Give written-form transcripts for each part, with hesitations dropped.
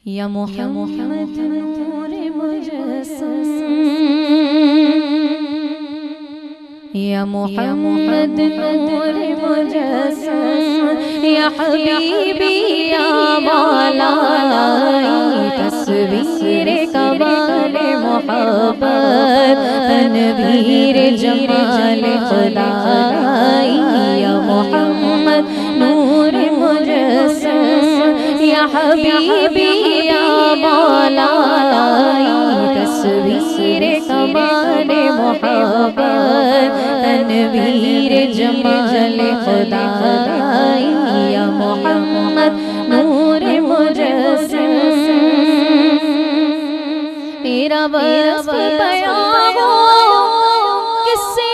या मोहम्मद नूर मुजस्सम, या मोहम्मद नूर मुजस्सम, या हबीबी या मौला, तस्वीर कमाल मोहब्बत, तनवीर जमाल खुदा, या मोहम्मद नूर मुजस्सम, या हबीबी या मौला, तस्वीर कमाल मोहब्बत, तनवीर जमाल खुदा, या मोहम्मद नूर मुजस्सम। तेरा बस बयां हो किससे,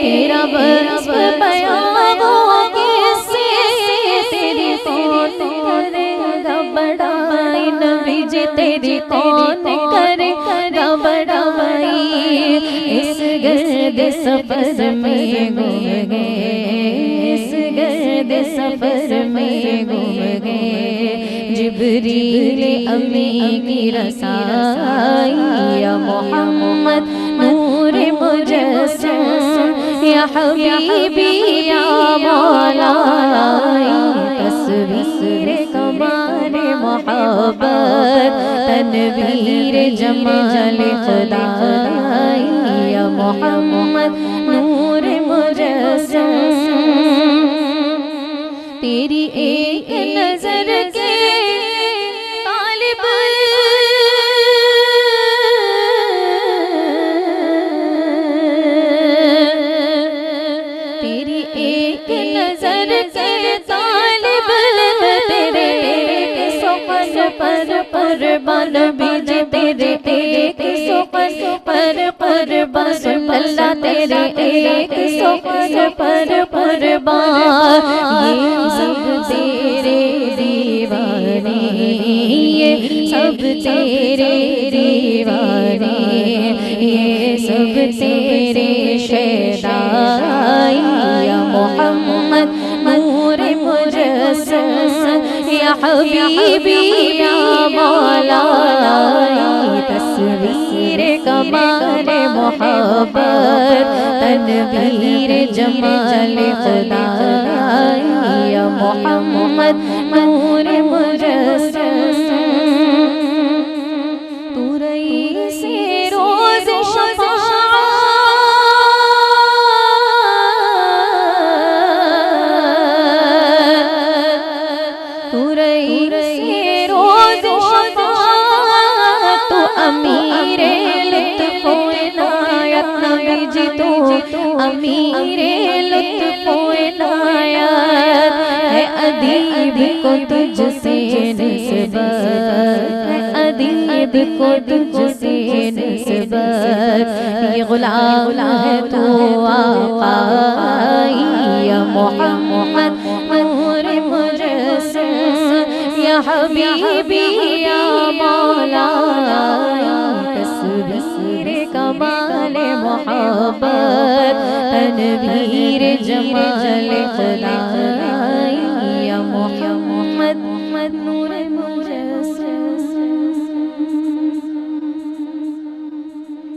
तेरा बस बयां हो किससे, तेरी कौन करेगा बड़ाई, नबी जी तेरी कौन करेगा बड़ाई। इस गर्द सफर में गुम गए, इस गर्द सफर में गुम गए, जिब्रील अमी की रसाई, या मोहम्मद नूर मुजस्सम, या हबीबी या मौला, तस्वीर कमाल मोहब्बत, तनवीर जमाल खुदा, या मोहम्मद नूर मुजस्सम। तेरी एक नजर के तालिब, तेरी एक नजर के तालिब, तेरे एक सुपन पर कुर्बान बीज, तेरे एक सुपन पर कुर्बान, अल्लाह तेरे एक सुपन पर कुर्बान, ये सब तेरे दीवाने, ये सब तेरे दीवाने, ये सब तेरे शहदाई, या मोहम्मद नूर मुजस्सम, या हबीबी या मौला, तस्वीर कमाल मोहब्बत, तनवीर जमाल खुदा, या मोहम्मद नूर मुजस्सम। तू रईस रोज़ शफ़ाअत, तू रईस रोज़ शफ़ाअत, तू अमीरे लुत्फ़ व इनायत, नबी जी तू अमीरे लुत्फ़ व इनायत, है अदीब को तुझसे निस्बत, अदीब को तुझसे निस्बत, ये गुलाम है तू आका, या मोहम्मद नूर मुजस्सम, या हबीबी या मौला, तस्वीर कमाल मोहब्बत, तनवीर जमाल खुदा।